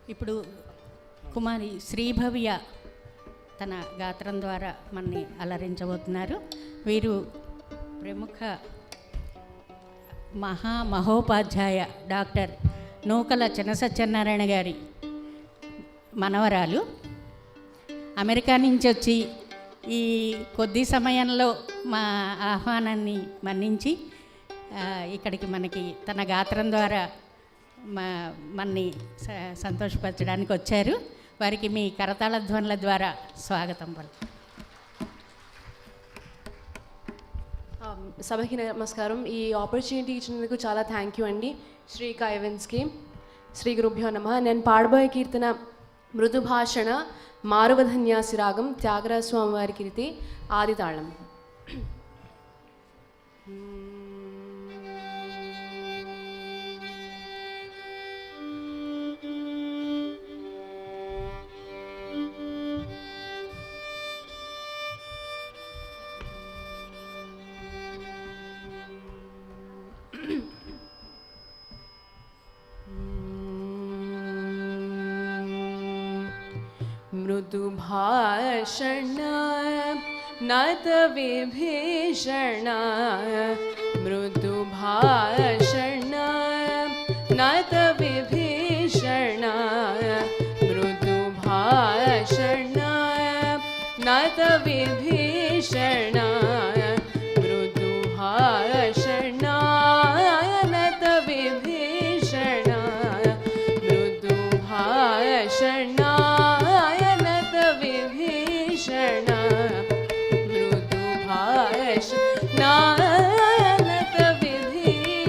ఇప్పుడు కుమారి శ్రీభవ్య తన గాత్రం ద్వారా మనని అలరించబోతున్నారు. వీరు ప్రముఖ మహోపాధ్యాయ డాక్టర్ నూకల చినసత్యనారాయణ గారి మనవరాలు. అమెరికా నుంచి వచ్చి ఈ కొద్ది సమయంలో మా ఆహ్వానాన్ని మన్నించి ఇక్కడికి మనకి తన గాత్రం ద్వారా మన్ని సంతోషపరచడానికి వచ్చారు. వారికి మీ కరతాళ ధ్వనుల ద్వారా స్వాగతం పలుకు. సభకి నమస్కారం. ఈ ఆపర్చునిటీ ఇచ్చినందుకు చాలా థ్యాంక్ యూ అండి. శ్రీ కైవెన్స్కి శ్రీ గురుభ్యో నమః. నేను పాడబోయే కీర్తన మృదుభాషణ మారువధన్యాసి రాగం, త్యాగరాజ స్వామి వారి కీర్తి, ఆది తాళం. मृदुभाषण नत विभीषण, मृदुभाषण नत विभीषण, मृदुभाषण नत विभीषण, मृदुभाषण नत विभीषण, मृदुभाषण मृदुभाषण नत विभीषण,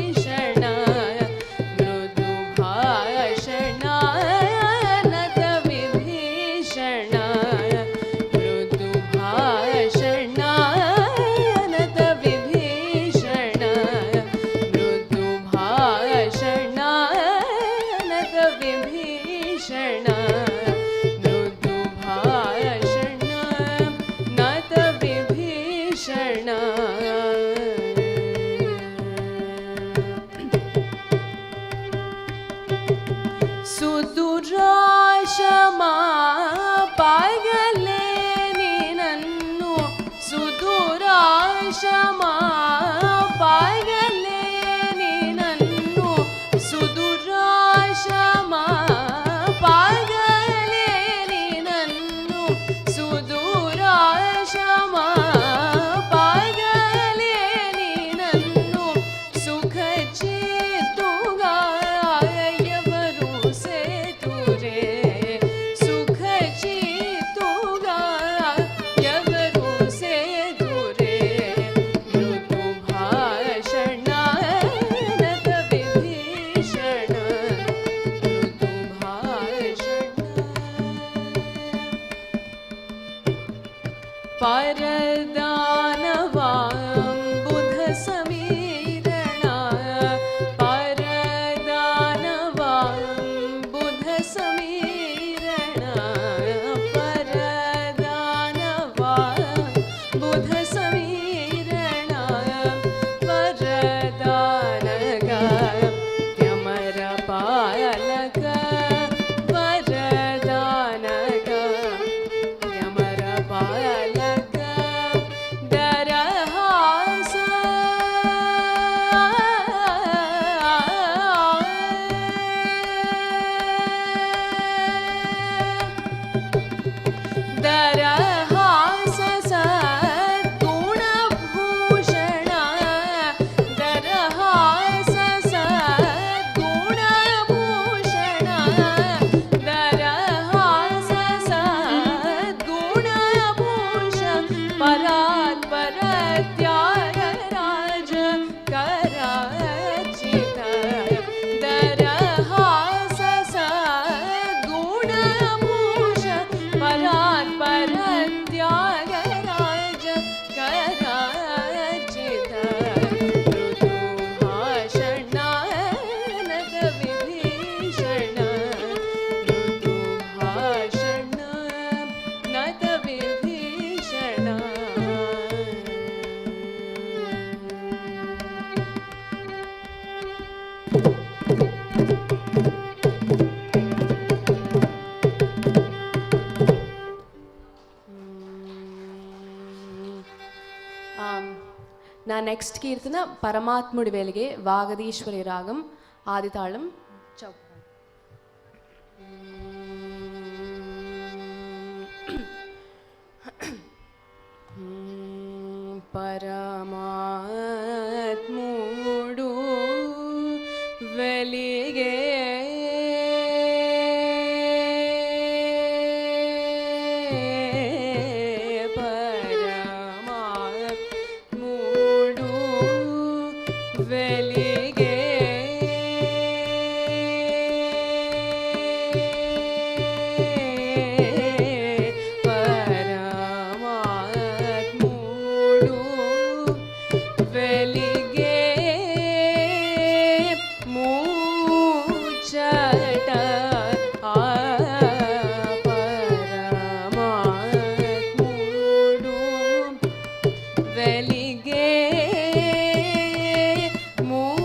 నెక్స్ట్ కీర్తన పరమాత్ముడి వెలిగే వాగదీశ్వరి రాగం ఆది తాళం చౌక. పరమాత్ముడు వెలిగే పరమాత్ముడు వెలిగే పరమాత్ముడు వెలిగే మూచట పరమాత్ముడు వెలిగే మూచట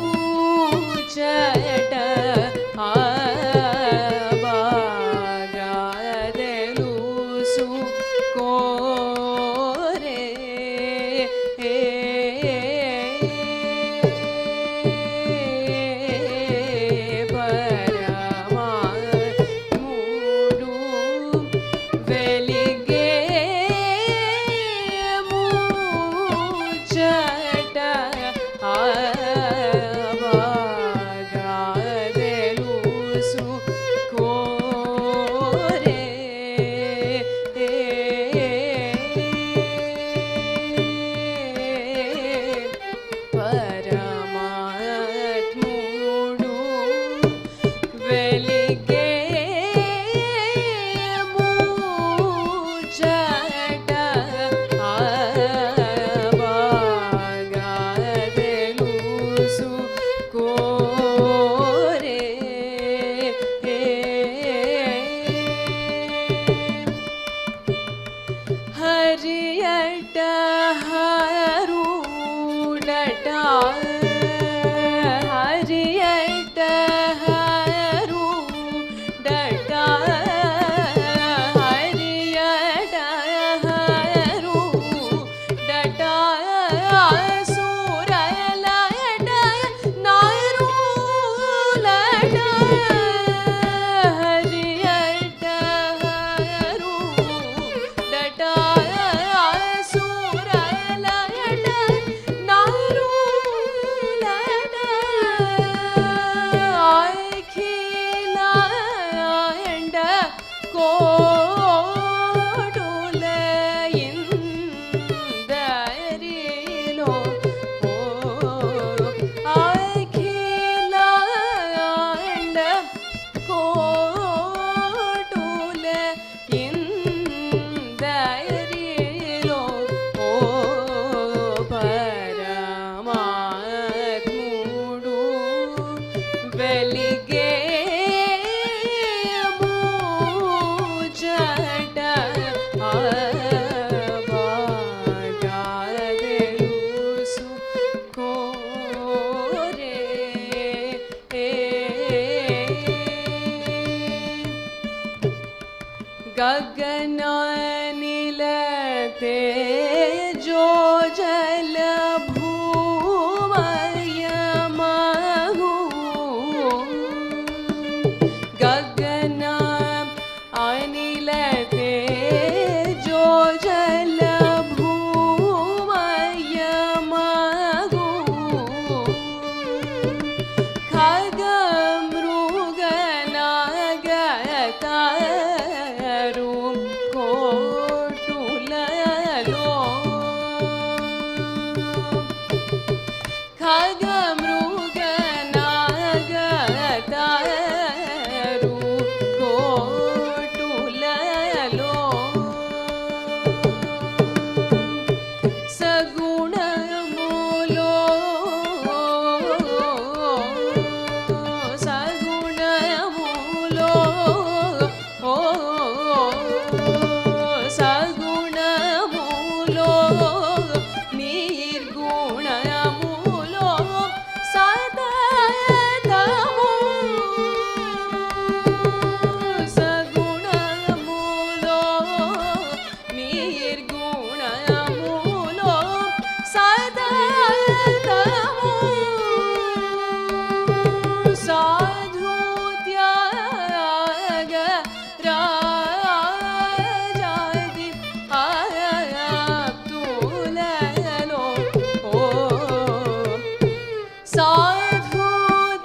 साधु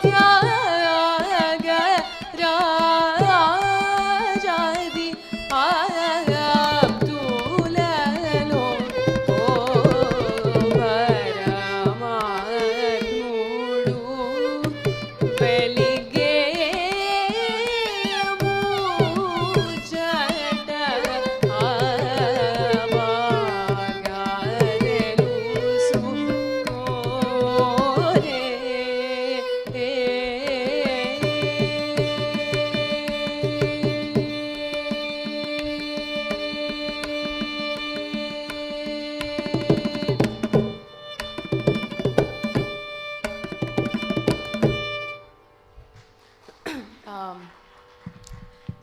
त्याग राजादि अब्दुललो ओ परमात्मुडु వెలిగే ముచ్చట బాగా తెలుసుకోరే.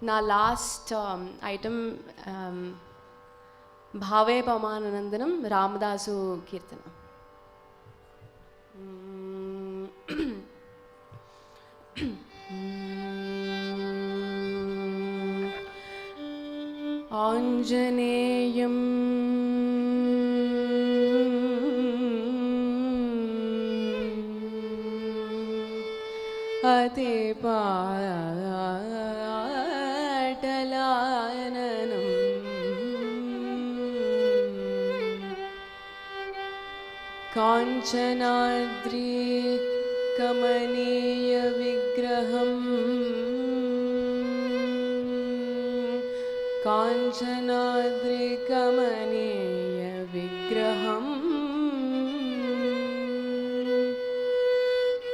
నా లాస్ట్ ఐటమ్ భావే పమానందనం రామదాసు కీర్తన. ఆంజనేయం అతి పాటలాననం కాంచనాద్రి కమనీయ విగ్రహం కాంచనాద్రి కమనీయ విగ్రహం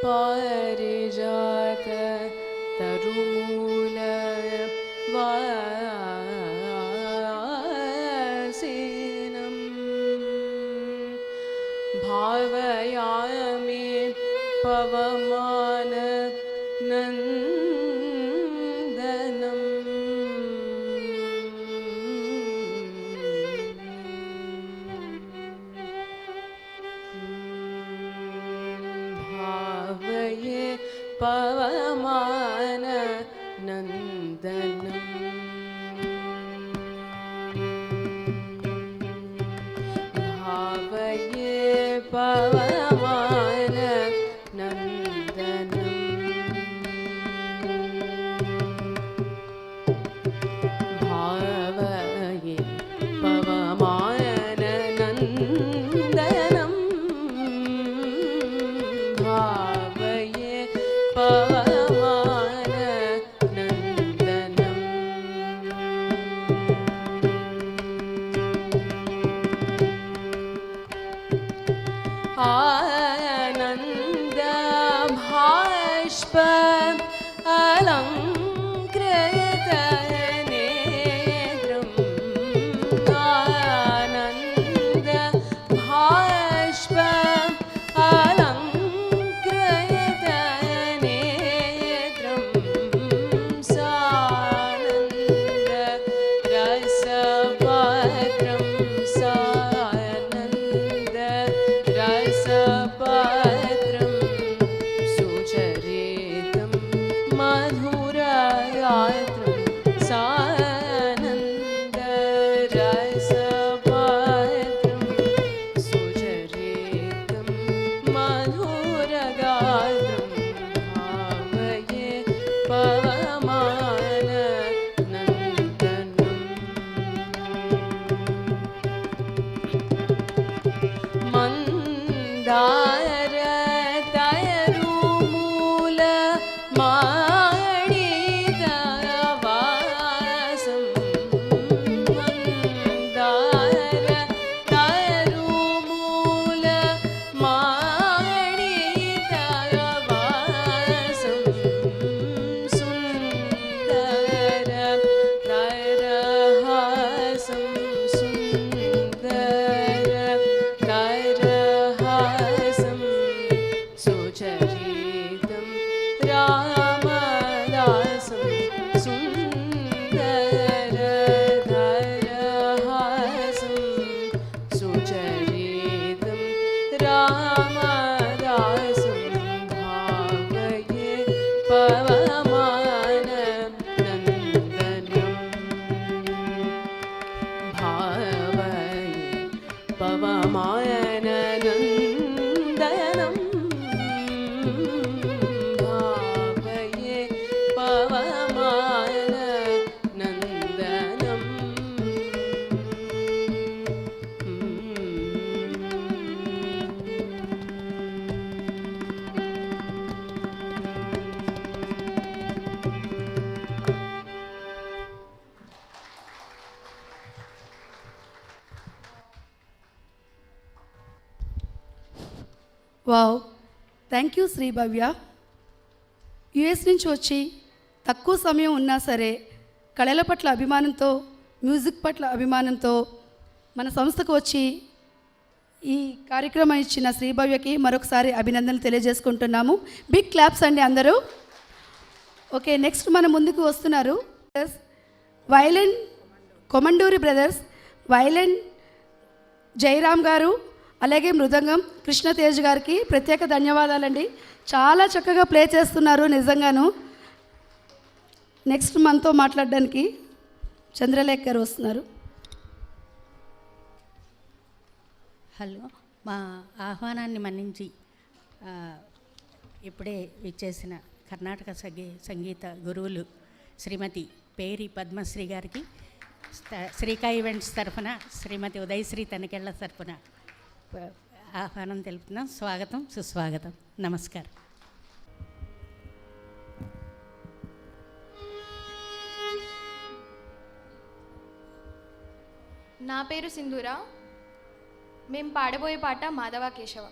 పారిజాత తరుమూల వాసినం భావయామి పవమాన నందనం భావయే పవమాన నందనం భావయే పవమాన నందనం భావయే పవమాన నందనం భావయే పవమాన నందనం ఆనంద భాష్ప అలంకృత నేత్రం ఆనంద భాష్ప అలంకృత నేత్రం సానంద రసపాత్రం సానంద రసపాత్రం సుచరితం మధురగాత్రం సానంద రసపాత్రం సుచరితం మధురగాత్రం భావయే పవమాన నందనం మందార తరుమూల మాణిత వాసం మందార తరుమూల మాణిత వాసం సుందర తరహాసం సుందర తరహాసం సుచరితం రామదాసం సుందర తరహాసం సుచరితం రామదాసం భావయే పవమాన నందనం భావయే పవమాన నందనం wow, thank you Shri Bhavya. US నుంచి వచ్చి తక్కువ సమయం ఉన్నా సరే కళల పట్ల అభిమానంతో, మ్యూజిక్ పట్ల అభిమానంతో మన సంస్థకు వచ్చి ఈ కార్యక్రమం ఇచ్చిన శ్రీభవ్యకి మరొకసారి అభినందనలు తెలియజేసుకుంటున్నాము. బిగ్ క్లాప్స్ అండి అందరూ. ఓకే, నెక్స్ట్ మన ముందుకు వస్తున్నారు violin Komanduri brothers, violin Jayaram గారు, అలాగే మృదంగం కృష్ణతేజ్ గారికి ప్రత్యేక ధన్యవాదాలండి. చాలా చక్కగా ప్లే చేస్తున్నారు నిజంగాను. నెక్స్ట్ మనతో మాట్లాడడానికి చంద్రలేఖ గారు వస్తున్నారు. హలో, మా ఆహ్వానాన్ని మన్నించి ఇప్పుడే విచ్చేసిన కర్ణాటక సంగీత గురువులు శ్రీమతి పేరి పద్మశ్రీ గారికి శ్రీకా ఈవెంట్స్ తరఫున శ్రీమతి ఉదయశ్రీ తనికెళ్ళ తరఫున ఆహ్వానం తెలుపుతున్నాం. స్వాగతం, సుస్వాగతం, నమస్కారం. నా పేరు సింధూరా. మేము పాడబోయే పాట మాధవ కేశవ.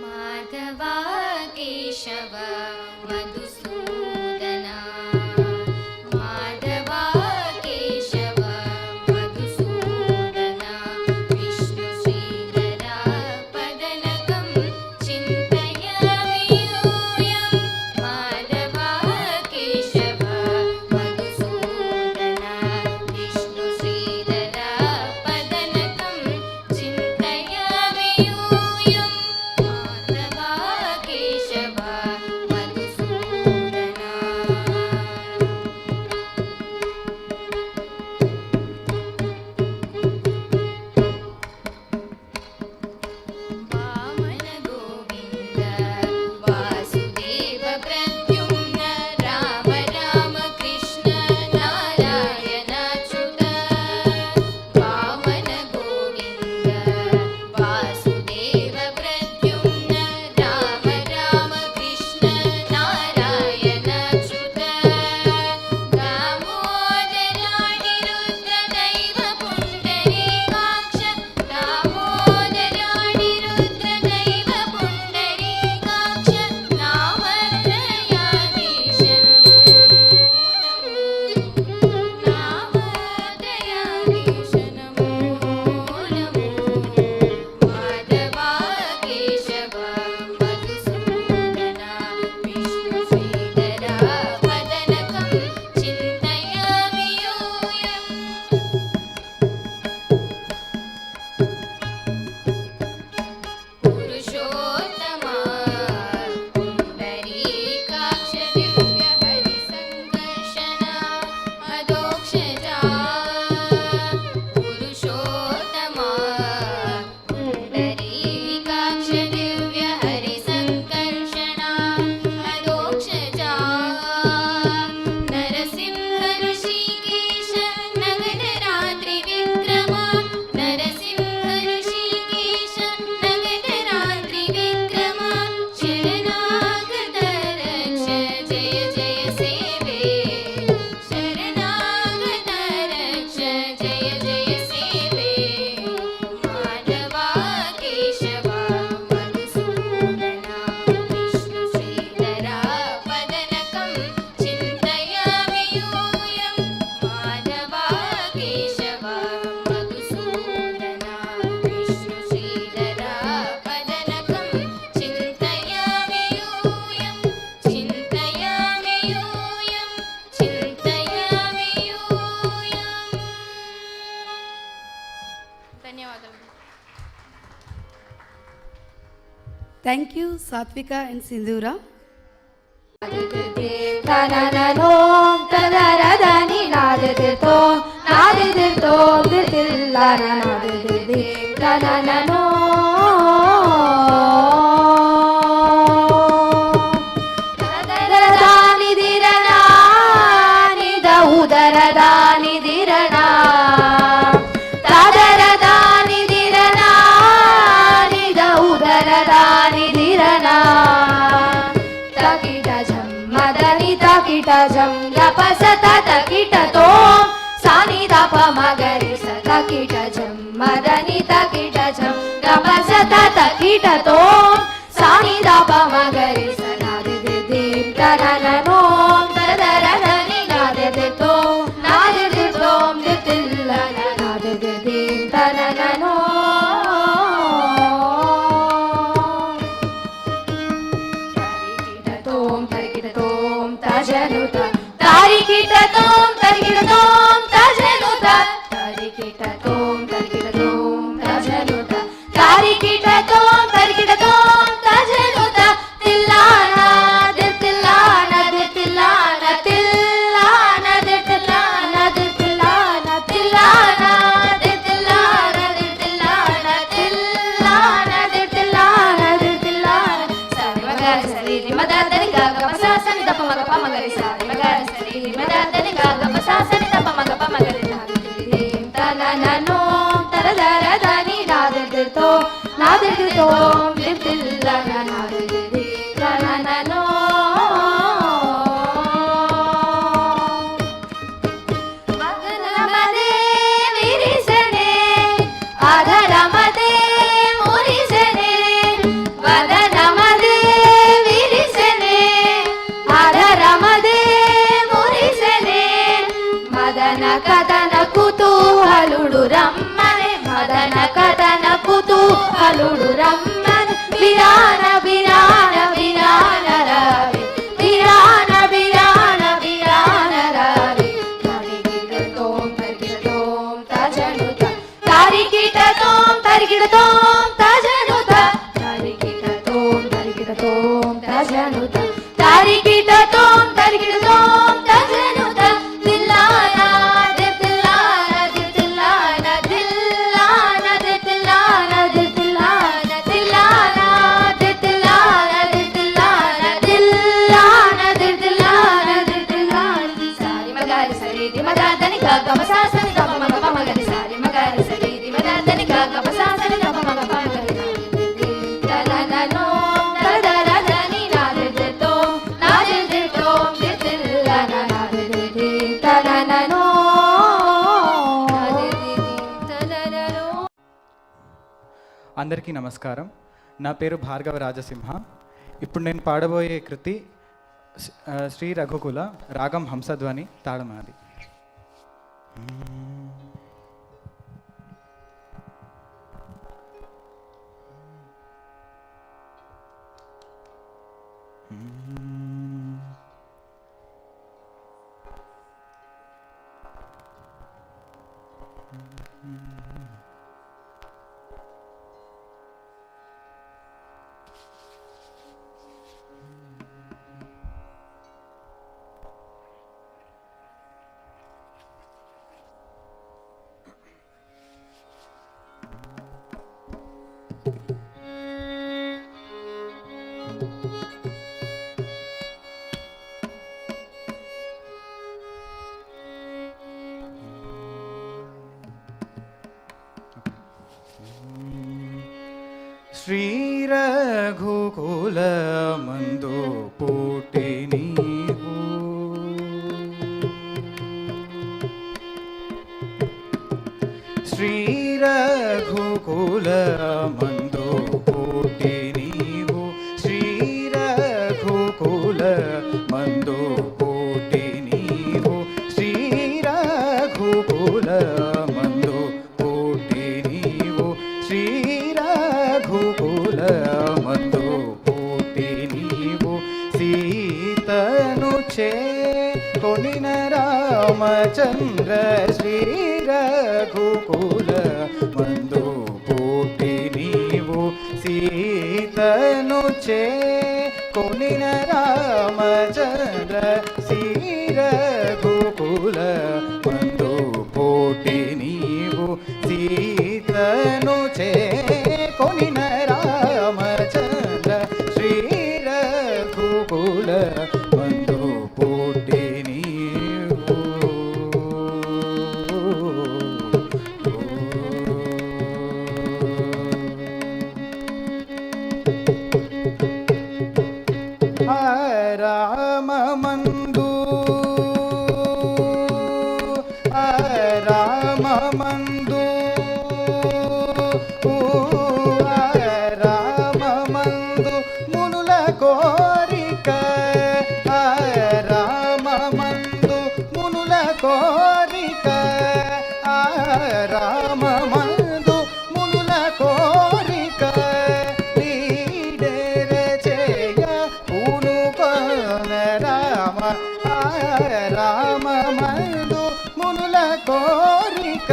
మాధవ కేశవ మధుసూదన, మాధవ కేశవ మధుసూదన, విష్ణు శ్రీధర పదనకం చింతయామియూయం. మాధవ కేశవ మధుసూదన, విష్ణు శ్రీధర పదనకం చింతయామియూయం. మాధవ కేశవ మధుసూదన. వామన గోవింద వాసుదేవ ప్రద్యుమ్న, రామ రామ కృష్ణ నారాయణాచ్యుత. వామన గోవింద వాసుదేవ ప్రద్యుమ్న, రామ రామ కృష్ణ నారాయణాచ్యుత. దామోదరాణి రుద్రదైవ పుండరీకాక్ష, దామోదరాణి రుద్రదైవ పుండరీకాక్ష, నామోదయాధీశను నామోదయాధీశనము నమో. మాధవ కేశవ మధుసూదన, విష్ణు శ్రీధర పదనకం చింతయామియూయం. పురుషోత్తమా పుండరీకాక్ష దివ్య హరి సంకర్షణ అదోక్షజా. పురుషోత్తమా పుండరీకాక్ష దివ్య హరి సంకర్షణ అదోక్షజా. నరసింహ ఋషికేశ నగధరాత్రి విక్రమ, నరసింహ ఋషికేశ నగధరాత్రి విక్రమ. శరణాగత రక్ష జయ జయ సేవే, శరణాగత రక్ష జయ జయ సేవే. మాధవ కేశవ మధుసూదన, విష్ణు శ్రీధర పదనకం చింతయామియూయం. మాధవ కేశవ మధుసూదన, విష్ణు శ్రీధర పదనకం చింతయామియూయం. చింతయామియూయం, చింతయామియూయం. ధన్యవాదాలు. థ్యాంక్ యూ సాత్విక అండ్ సింధూరా. తనననో తదరదని నాదదితో నాదదితో దిల్లాన నాదది తనననో. తదరదాని దిరనా నిద ఉదరదాని దిరనా, తదరదాని దిరనా నిద ఉదరదాని దిరనా. తకిట జం మదని తకిట జం గపస సత కిటతోం సాని దప మగరి సత కిట జం మదని తకిట జం గమ సత కిటతోం సాని దప మగరి సనాది దిం తననోం తరదరని నాది దితోం నాది దితోం దితిల్లన నాది దిం తననోం తరికిటతోం తజనుత తరికిటతోం తరికిటతోం తజనుత తరికిటతోం తరికిటతోం తజనుత తరికిటతోం తరికిటతోం తజనుత తిల్లాన దితిల్లాన దితిల్లాన తిల్లాన దితిల్లాన దితిల్లాన తిల్లాన దితిల్లాన దితిల్లాన తిల్లాన దితిల్లాన దితిల్లాన సరిమగరి సరి మదదని గగమసా సని దప మగ ప మగరి సరి మగరి సరి మదదని గగమసా సని దప మగ ప మగరి దిం తనననో తరదరదని నాదితో నాదితో దితిల్లన నాది తనననో వదనమదే విరిసనే ఆధరమదే మురిసనే వదనమదే విరిసనే ఆధరమదే మురిసనే మదన కథన కుతూహలుడు రమ్మనే మదన కథన కుతూహలుడు రమ్మనే విరాన విరాన విరాన రవి విరాన విరాన విరాన రవి తరికిటతోం తరికిటతోం తజనుత తరికిటతోం తరికిటతోం తజనుత తరికిటతోం తరికిటతోం తజనుత తరికిటతోం తరికిటతోం తజనుత తిల్లాన దితిల్లాన దితిల్లాన దిల్లాన దితిల్లాన దితిల్లాన తిల్లాన దితిల్లాన దితిల్లాన దిల్లాన దితిల్లాన దితిల్లాన సారి మగరి సరి ది మదని గగమ సాసని దప మగ ప మగరి సారి మగరి సరి ది మదని గగమ సాసని దప మగ ప మగరి తనననో తరదరని నాదితో నాదితో దితిల్లన నాది తనననో తనననో. అందరికీ నమస్కారం. నా పేరు భార్గవ రాజసింహ. ఇప్పుడు నేను పాడబోయే కృతి శ్రీ రఘుకుల రాగం హంసధ్వని తాళమాది. శ్రీ రఘుకుల మందు పుట్టి నీవు శ్రీ రఘుకుల మందు పుట్టి నీవు శ్రీ రఘుకుల మందు పుట్టి నీవు శ్రీ రఘుకుల మందు పుట్టి నీవు శ్రీ రఘుకుల మందు పుట్టి నీవు సీతను కొనిన రామచంద్ర శ్రీ రఘుకుల మందు పుట్టి నీవు సీతను కొనిన రామచంద్ర శ్రీ రఘుకుల మందు పుట్టి నీవు సీతను కొనిన రామచంద్ర శ్రీ రఘుకుల మందు పుట్టి నీవు రామ మందు రామమందు రామమందు మునుల కోరిక రామమందు మునుల కోరిక రామమందు మునుల కోరిక లీడెర చేయ పూనుకొన రామ రామమందు మునుల కోరిక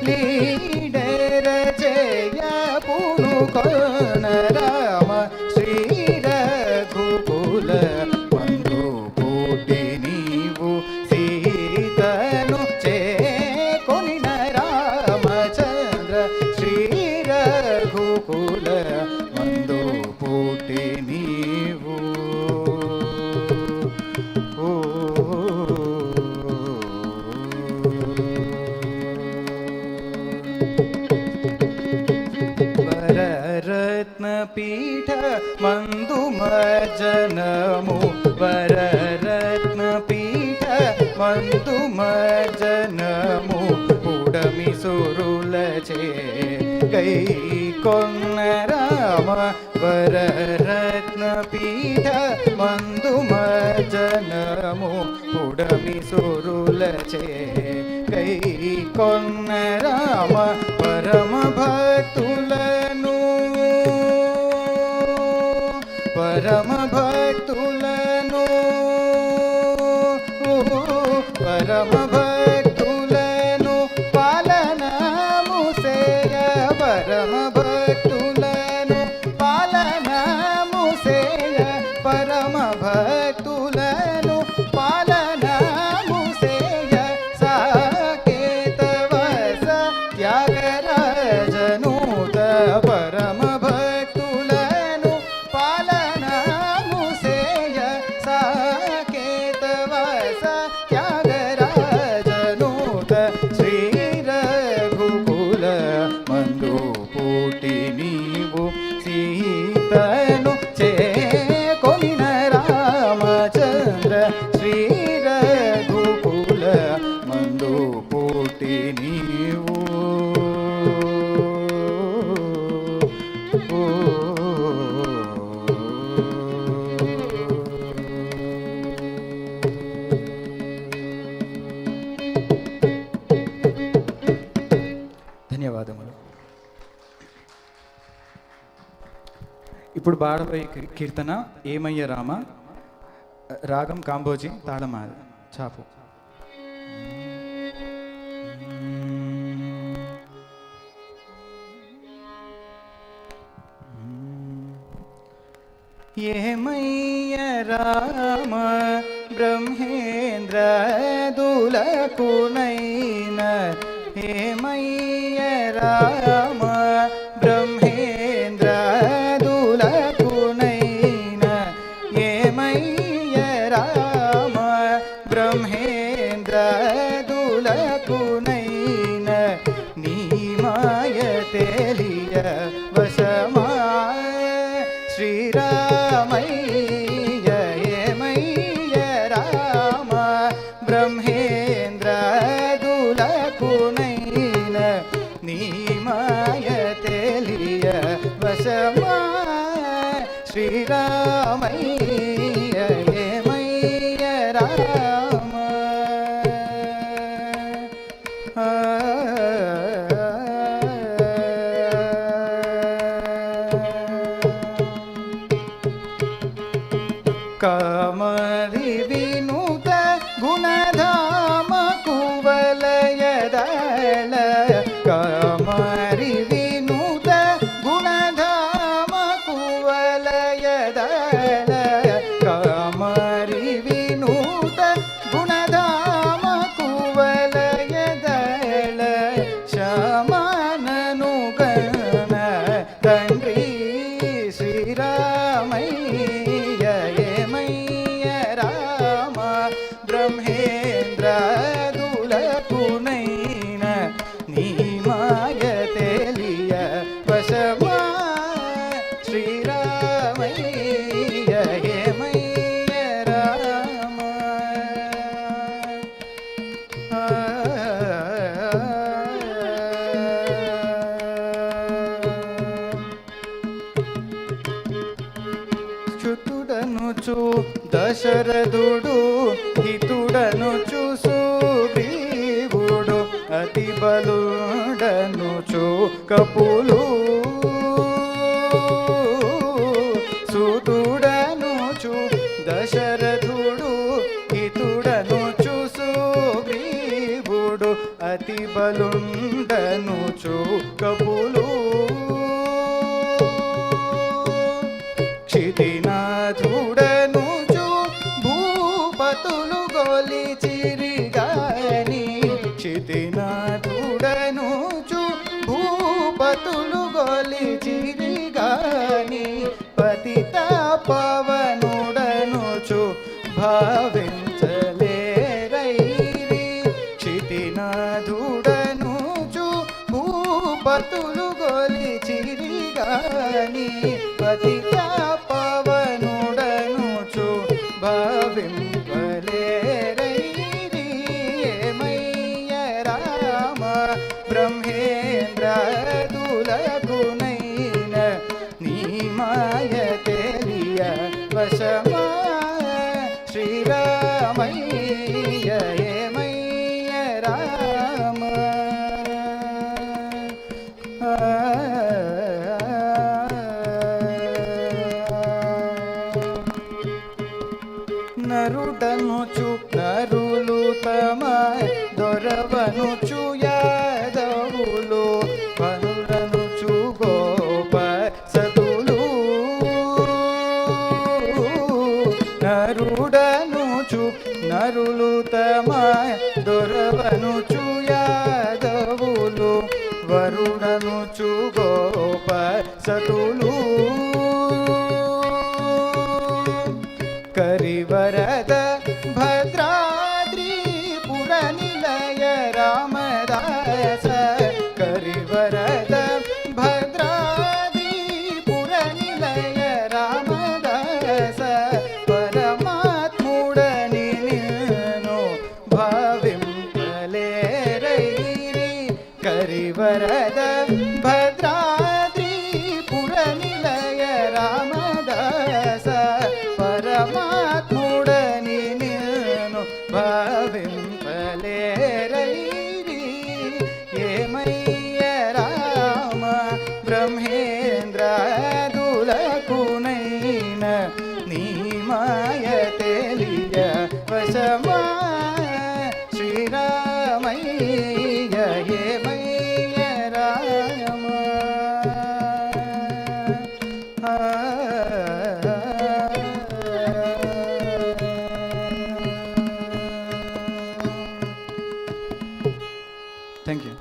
లీడెర చేయ పూనుకొన రామ శ్రీ రఘుకుల మందు పుట్టి నీవు సీతను చేకొనిన రామచంద్ర శ్రీ రఘుకుల మందు పుట్టి నీవు వరరత్న పీఠ మందు మర్జనము వరరత్న పీఠ మందు మర్జనము పుడమి సురులచే గై కొన్న రామ వరరత్న పీఠ మందు మర్జనము పుడమి సురులచే గై కొన్న రామ పరమ భక్తులను పరమ భక్తులను పరమ భక్తులను పాలనము సేయ పరమ భక్తులను పాలనము సేయ పరమ భక్తులను పాలనము సేయ సాకేతవస త్యాగరాజనూత పరమ భక్తులను పాలనము సేయ సాకేతవస త్యాగరాజనూత శ్రీ రఘుకుల మందు పుట్టి నీవు సీతను చేకొనిన రామచంద్ర శ్రీ రఘుకుల మందు పుట్టి నీవు ధన్యవాదములు. ఇప్పుడు పాడబోయే కీర్తన ఏమయ్య రామ, రాగం కాంబోజీ, తాళమాల చాపు. ఏమయ్య రామ బ్రహ్మేంద్ర దులకునైన ఏమయ్య రామ బ్రహ్మేంద్ర దులకునైన ఏమయ్య రామ బ్రహ్మేంద్ర దులకునైన నీ మాయ తెలియ వశమా శ్రీరామయ్య ఏమయ్య రామ బ్రహ్మేంద్ర దులకునైన నీ మాయ తెలియ వశమా శ్రీరామయ్య ఏమయ్య రామ కామరి వినుత గుణధామ కువలయదళ కామరి వినుత గుణధామ కువలయదళ కామరి వినుత గుణధామ కువలయదళ చూ దశరథుడు హితుడనుచు సుగ్రీవుడు అతి బలుడనుచు కపులు సుతుడనుచు దశరథుడు హితుడనుచు సుగ్రీవుడు అతి బలుండనుచు కపులు క్షితినాథుడనుచు భూపతులు గొలిచిరిగాని క్షితినాథుడనుచు భూపతులు గొలిచిరిగాని పతిత పవనుడనుచు భావించలేరైరి క్షితినాథుడనుచు భూపతులు గొలిచిరిగాని పతిత పవనుడనుచు భావింపలేరైరి ఏమయ్య రామ బ్రహ్మేంద్రాదులకునైన నీ మాయ తెలియ వశమా శ్రీరామయ్య ఏమయ్య రామ నరుడనుచు నరులు తమ దొరవనుచు యాదవులు పనులనుచు గోప సతులు నరుడనుచు నరులు తమ దొరవనుచు యాదవులు వరుడనుచు గోప సతులు కరివరద భద్రాద్రిపుర నిలయ రామదాస కరివరద భద్రాద్రిపుర నిలయ రామదాస పరమాత్ముడని నిన్ను భావింపలేరైరి కరివరద భద్రాద్రిపుర నిలయ రామదాస పరమాత్ముడని నిన్ను భావింపలేరైరి ఏమయ్య రామ బ్రహ్మేంద్రాదులకునైన నీ మాయ తెలియ వశమా శ్రీరామయ్య ఏమయ్య రామ థ్యాంక్ యూ.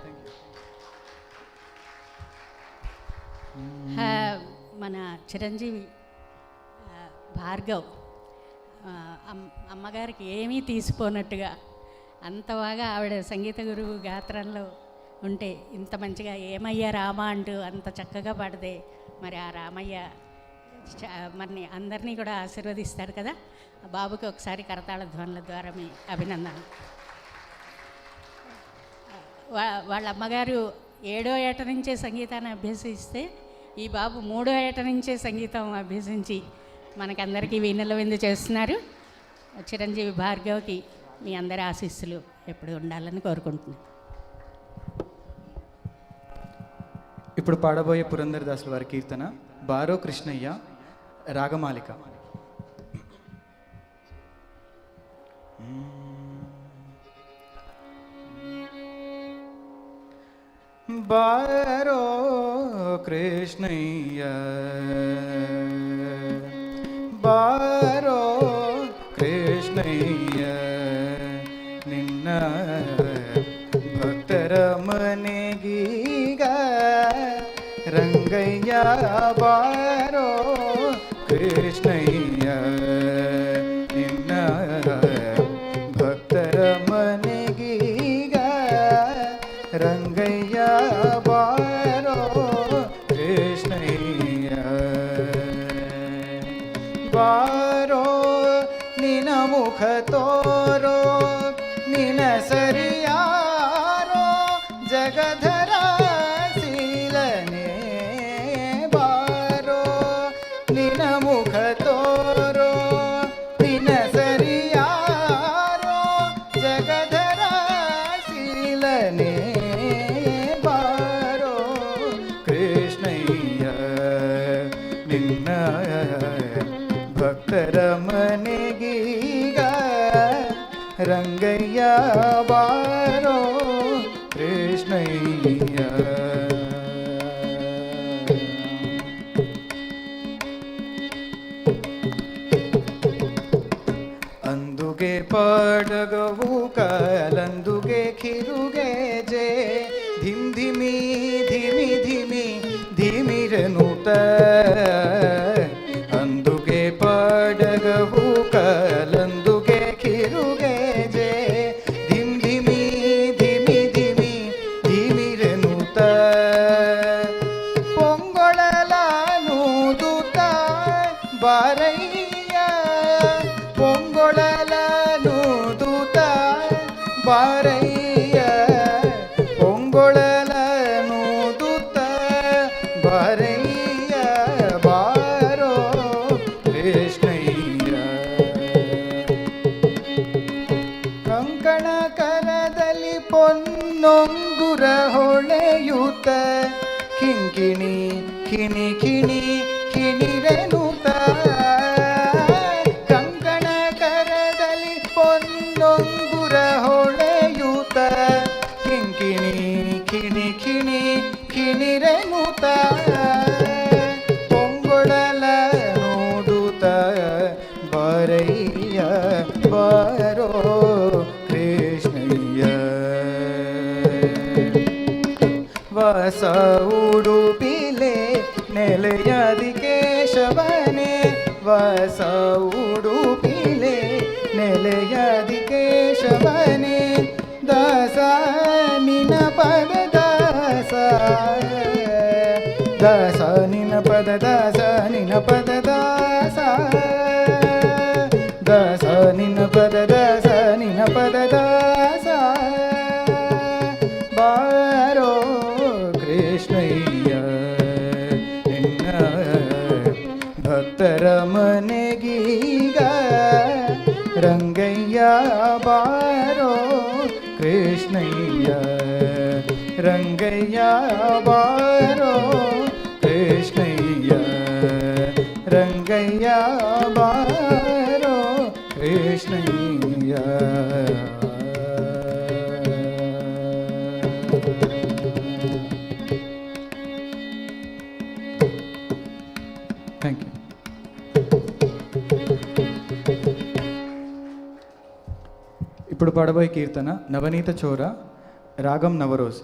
మన చిరంజీవి భార్గవ్ అమ్మగారికి ఏమీ తీసిపోనట్టుగా అంత బాగా ఆవిడ సంగీత గురువు గాత్రంలో ఉంటే ఇంత మంచిగా ఏమయ్యా రామ అంటూ అంత చక్కగా పాడితే మరి ఆ రామయ్య మరి అందరినీ కూడా ఆశీర్వదిస్తాడు కదా. ఆ బాబుకి ఒకసారి కరతాళ ధ్వనుల ద్వారా మీ అభినందన. వాళ్ళ అమ్మగారు 7వ ఏట నుంచే సంగీతాన్ని అభ్యసిస్తే ఈ బాబు 3వ ఏట నుంచే సంగీతం అభ్యసించి మనకందరికీ వీణుల విందు చేస్తున్నారు. చిరంజీవి భార్గవ్కి మీ అందరి ఆశీస్సులు ఎప్పుడు ఉండాలని కోరుకుంటున్నాను. ఇప్పుడు పాడబోయే పురంధరదాసుల వారి కీర్తన బారో కృష్ణయ్య రాగమాలిక. బారో కృష్ణయ్య బారో కృష్ణయ్య నిన్న ಭಕ್ತರಮನೆಗೀಗ ರಂಗಯ್ಯ ಬಾರೋ ಕೃಷ್ಣಯ್ಯ ನಿನ್ನ ಭಕ್ತರ ಮನೆಗೀಗ ರಂಗಯ್ಯ ಬಾರೋ ಕೃಷ್ಣಯ್ಯ ಬಾರೋ ನಿನ ಮುಖ ತೋರೋ ನಿನ ಸರಿಯಾರೋ ಜಗಧರ ಶೀಲನೆ ಬಾರೋ ನಿನ ಮುಖ ತೋರೋ ಮನೆ ಬಾರೋ ಕೃಷ್ಣಯ್ಯ ನಿನ್ನ ಭಕ್ತರ ಮನೆಗೀಗ ರಂಗಯ್ಯ ಬಾರೋ ಕೃಷ್ಣಯ್ಯ. ಅಂದುಗೆ ಪಡಗವು ಕಾಲಂದುಗೆ ಕಿರುಗೆ ಜೇ ಧಿಮ್ ಧಿಮಿ ಧಿಮಿ ಧಿಮಿ ಧಿಮಿರನುತ ಅಂದುಗೆ ಪಡಗವು ಕಾಲಂದುಗೆ ಕಿರುಗೆ ಜೇ ಧಿಮ್ ಧಿಮಿ ಧಿಮಿ ಧಿಮಿ ಧಿಮಿರನುತ ಪೊಂಗೊಳಲಾನು ದೂತ ಬಾರಯ್ಯ ಪೊಂಗೊಳಲಾನು ದೂತ ಬಾರಯ್ಯ ಪೊಂಗೊಳಲಾನು ದೂತ ಬಾರಯ್ಯ ಬಾರೋ ಕೃಷ್ಣಯ್ಯ. ಕಂಕಣ ಕರದಲ್ಲಿ ಪೊನ್ನೊಂಗುರ ಹೊಳೆಯೂತ ಕಿಂಕಿಣಿ ಕಿಣಿ ಕಿಣಿ ಕಿಣಿರೆನುತ ಕಂಕಣ ಕರದಲ್ಲಿ ಪೊನ್ನೊಂಗುರ ಹೊಳೆಯೂತ ಕಿಂಕಿಣಿ ಕಿಣಿ ಕಿಣಿ ಕಿಣಿರೆನುತ ಪೊಂಗೊಳಲ ನೋಡುತ್ತ ಬಾರಯ್ಯ ಬಾರೋ ಕೃಷ್ಣಯ್ಯ. ವಾಸ ಉಡುಪಿಲೆ ನೆಲೆಯಾದಿ ಕೇಶವನೇ ವಾಸ ಉಡುಪಿಲೆ ನೆಲೆಯಾದಿ ಕೇಶವನೇ ದಾಸ ನಿನ ಪದ ದಾಸ ದಾಸ ನಿನ ಪದ ದಾಸ ನಿನ ಪದ ದಾಸ ದಾಸ ನಿನ ಪದ ದಾಸ ನಿನ ಪದ ದಾಸ ಬಾರೋ ಕೃಷ್ಣಯ್ಯ ನಿನ್ನ ಭಕ್ತರ ಮನೆಗೀಗ ರಂಗಯ್ಯ ಬಾರೋ ಕೃಷ್ಣಯ್ಯ ರಂಗಯ್ಯ ಬಾರೋ ಕೃಷ್ಣಯ್ಯ ರಂಗಯ್ಯ ಬಾರೋ ಕೃಷ್ಣಯ್ಯ. Thank you. ఇప్పుడు పాడబోయే కీర్తన నవనీత చోర రాగం నవరోజ్.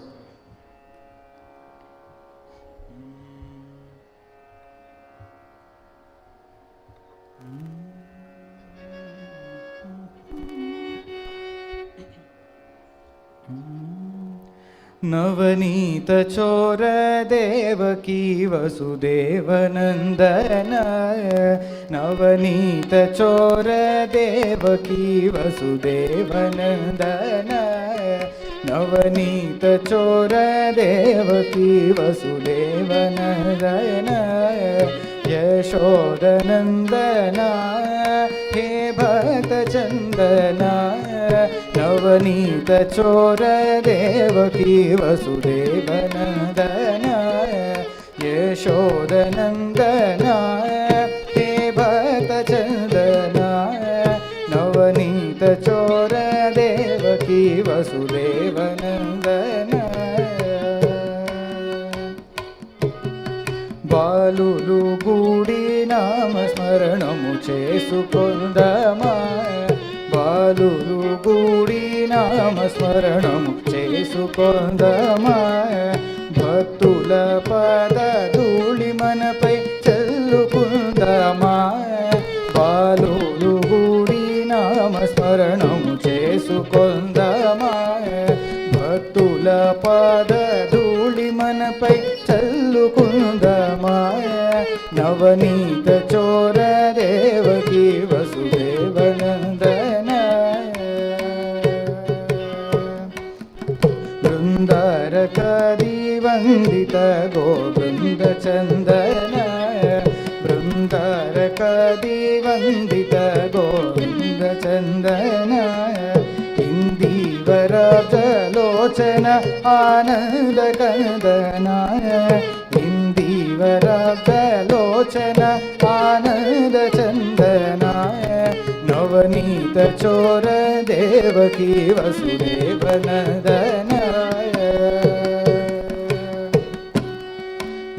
ನವನೀತ ಚೋರ ದೇವಕೀ ವಸುದೇವನಂದನ ನವನೀತ ಚೋರ ದೇವಕೀ ವಸುದೇವನಂದನ ನವನೀತ ಚೋರ ದೇವಕೀ ವಸುದೇವನಂದನ ಯಶೋದನಂದನ ಹೇ ಭಕ್ತ ಚಂದನ ನವನೀತ ಚೋರ ದೇವಕೀ ವಸುದೇವನಂದನ ಯಶೋದನಂದನ ಹೇ ಭಕ್ತ ಚಂದನ ನವನೀತ ಚೋರ ದೇವಕೀ ವಸುದೇವನಂದನ బాలులు గూడి నామ స్మరణము చేసుకొందమా బాలులు గూడి నామ స్మరణము చేసుకొందమా భక్తుల పద ధూళి మనపై చల్లుకుందమా బాలులు గూడి నామ స్మరణము చేసుకొందమా భక్తుల పద ధూళి మనపై చల్లుకుందమా నవనీత చోర దేవకీ వసుదేవనందన బృందారకాది వందిత గోబృంద చందన బృందారకాది వందిత గోవింద చందన ఇందీవరాజలో लोचन आनंद कंदनाय इंदीवरलोचन आनंद चंदनाय नवनीत चोर देवकी वसुदेव नंदनाय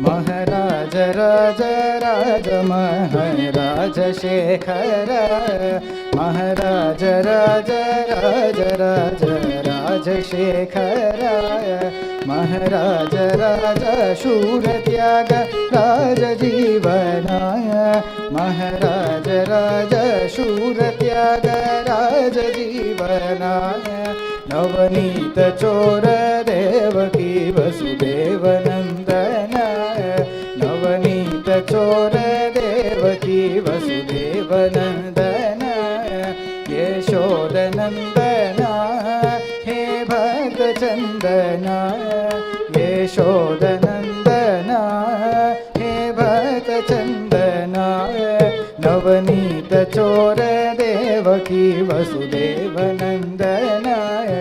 महाराज राज राज महाराज शेखर महाराज राज राज राज राज शेखर महाराज राज शूर त्याग राज जीवनाय महाराज राज शूर त्याग राज जीवनाय नवनीत चोर देवकी वसुदेव नंदनाय नवनीत चोर देवकी वसुदेव नंदनाय यशोदनंदना हे भक्त चंदना यशोदनंदना हे भक्त चंदना नवनीत चोर देवकी वसुदेव नंदनाय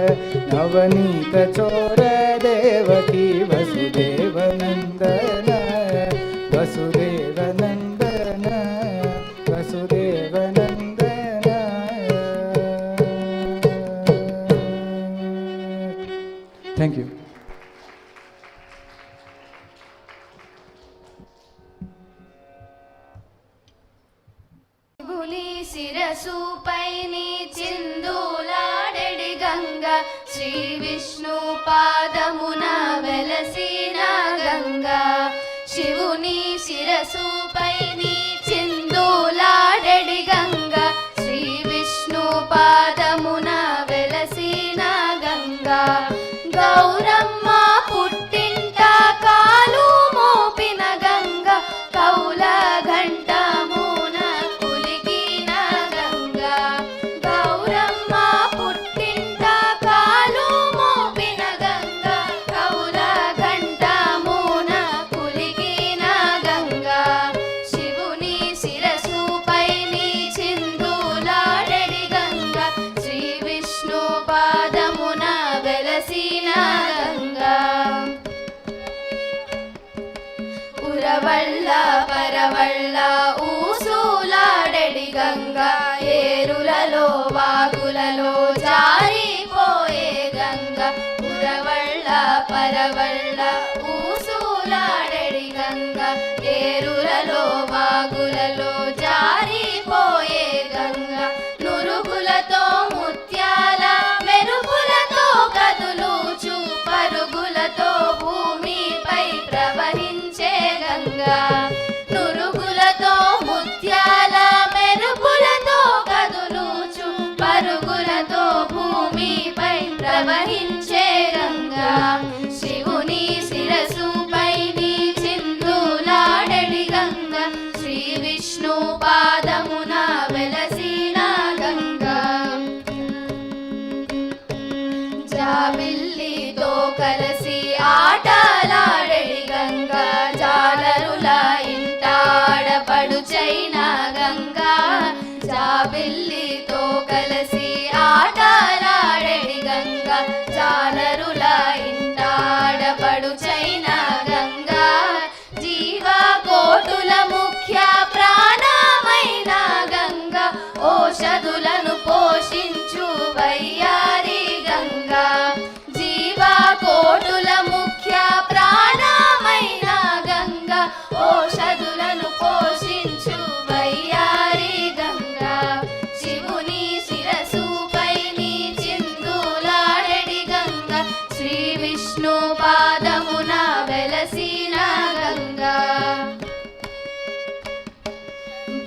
नवनीत चोर देवकी वसुदेव नंदनाय वसुदेव नंदनाय वसुदेव नंदनाय थैंक यू శిరసుపైని చిందులాడెడి గంగ శ్రీ విష్ణు పాదమున వెలసిన గంగ శివుని శిరసుపైని చిందులాడెడి గంగ శ్రీ విష్ణు పాదమున వెలసిన గంగ గౌరమ్మ పుట్టింట కాలు మోపిన గంగ కౌల ఘంటమున కులికిన గంగ గౌరమ్మ పుట్టింట కాలు మోపిన గంగ కౌల ఘంటమున కులికిన గంగ శివుని శిరసుపైని చిందులాడెడి గంగ శ్రీ విష్ణు పాదమున వెలసిన గంగ ఉరవళ్ళ పరవళ్ళ ఊసులాడెడి గంగ ఏరులలో వాగులలో జారిపోయే గంగ ఉరవళ్ళ పరవళ్ళ ఊసులాడెడి గంగ ఏరులలో వాగులలో జారిపోయే గంగ నురుగులతో ముత్యాల మెరుపులతో కదులుచు పరుగులతో భూమిపై ప్రవహించే గంగ నురుగులతో ముత్యాల మెరుపులతో కదులుచు పరుగులతో భూమిపై ప్రవహించే గంగ శివుని శిరసుపైని చిందులాడెడి గంగ శ్రీ విష్ణు పాదమున వెలసిన గంగ జాబిల్లితో కలిసి ఆటలాడెడి గంగ జాలరుల ఇంటాడపడుచైన గంగ జాబిల్లితో కలిసి ఆటలాడెడి గంగ జాలరుల ఇంటాడపడుచైన గంగ జీవకోటుల ముఖ్య ప్రాణమైన గంగ ఓషధులను పోషించు వయ్యారి గంగ జీవకోటుల ముఖ్య ప్రాణమైన గంగ ఓషధులను పోషించు వయ్యారి గంగ శివుని శిరసుపైని చిందులాడెడి గంగ శ్రీ విష్ణు పాదమున వెలసిన గంగ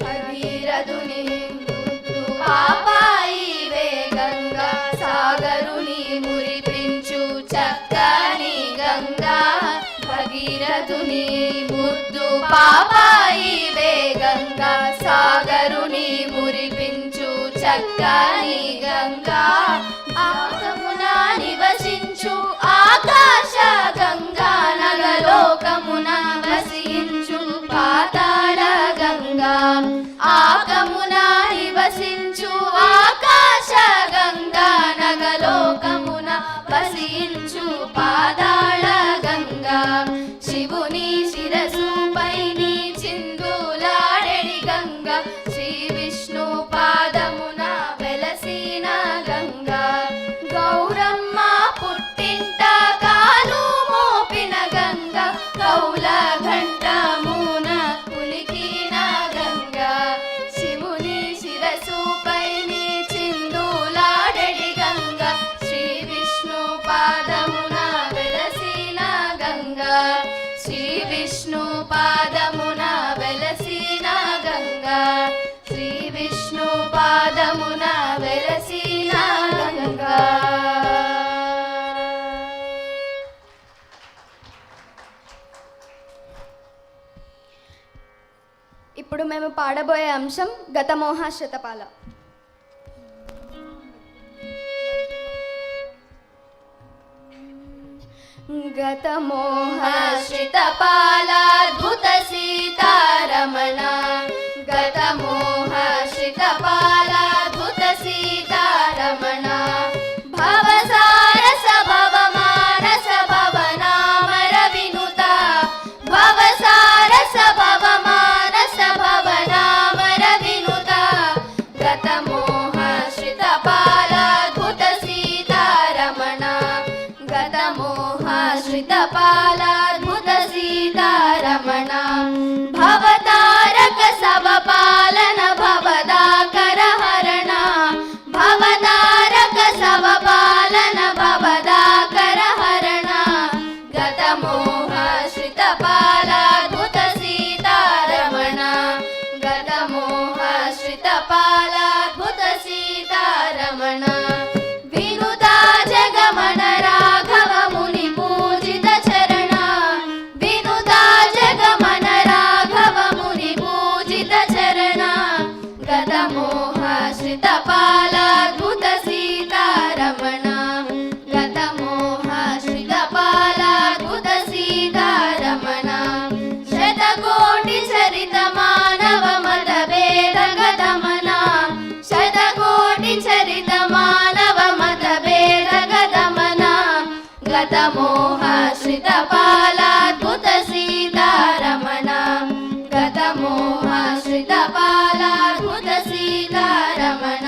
భగీరథుని ముద్దు పాపాయివే గంగ సాగరుని మురిపించు చక్కని గంగ భగీరథుని ముద్దు పాపాయివే గంగ సాగరుని మురిపించు చక్కని గంగ ఆకమున నివసించు ఆకాశ గంగా నగలోకమున వసించు పాతాళ గంగా ఆకమున నివసించు ఆకాశ గంగా నగలోకమున వసి ప్రవహించు పాదాళ గంగా శివుని శిరసుపై నీ చిందులాడెడి గంగా శ్రీ విష్ణు పాదమున వెలసిన గంగా గౌరమ్మ పుట్టింట కాలు మోపిన గంగా కౌల ఘంటమున పులికిన గంగా శివుని శిరసుపై నీ చిందులాడెడి గంగా శ్రీ విష్ణు పాదమున వెలసిన గంగా శ్రీ విష్ణు పాదమున వెలసిన గంగా శ్రీ విష్ణు పాదమున వెలసిన గంగా. ఇప్పుడు మేము పాడబోయే అంశం గతమోహ శతపాల. గతమోహ శ్రితపాలాద్భుత సీతారమణ గతమోహ శ్రితపాలాద్భుత సీతారమణ భవసారస భవమానస భవనామర వినుత భవసారస భవమానస భవనామర వినుత గతమోహ శ్రితపాలాద్భుత సీతారమణ గతమోహ శ్రితపాలాద్భుత సీతారమణ భవతారక సవపాలన భవదాకర హరణ భవతారక సవపాలన భవదాకర హరణ గతమోహ శ్రితపాలాద్భుత సీతారమణ గతమోహ శ్రితపాలాద్భుత సీతారమణ వినుతా జగమన రాఘవ ముని పూజిత చరణ వినుతా జగమన రాఘవ ముని పూజిత చరణ గతమోహ శ్రితపాలాద్భుత సీతారమణ గతమోహ శ్రితపాలాద్భుత సీతారమణ శతకోటి చరిత మానవ మత భేద గతమన శతకోటి చరిత మానవ మత భేద గతమన గతమోహ శ్రితపాలాద్భుత సీతారమణ గతమోహ శ్రితపాలాద్భుత సీతారమణ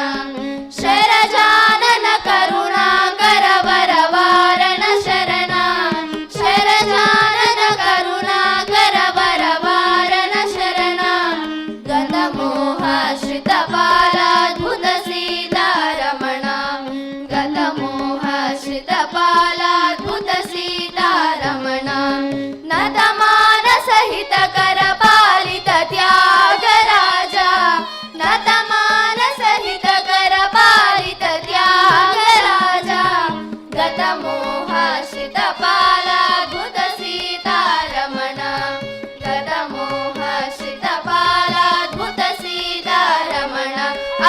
శరజానన కరుణాకర వరవారణ శరణ శరజానన కరుణాకర వరవారణ శరణ గతమోహ శ్రితపాలాద్భుత సీతారమణ గతమోహ శ్రితపాలాద్భుత సీతారమణ నతమానస హితకర పాలిత త్యాగరాజ నతమానస హితకర పాలిత త్యాగరాజ గతమోహ శ్రితపాలాద్భుత సీతారమణ గతమోహ శ్రితపాలాద్భుత సీతారమణ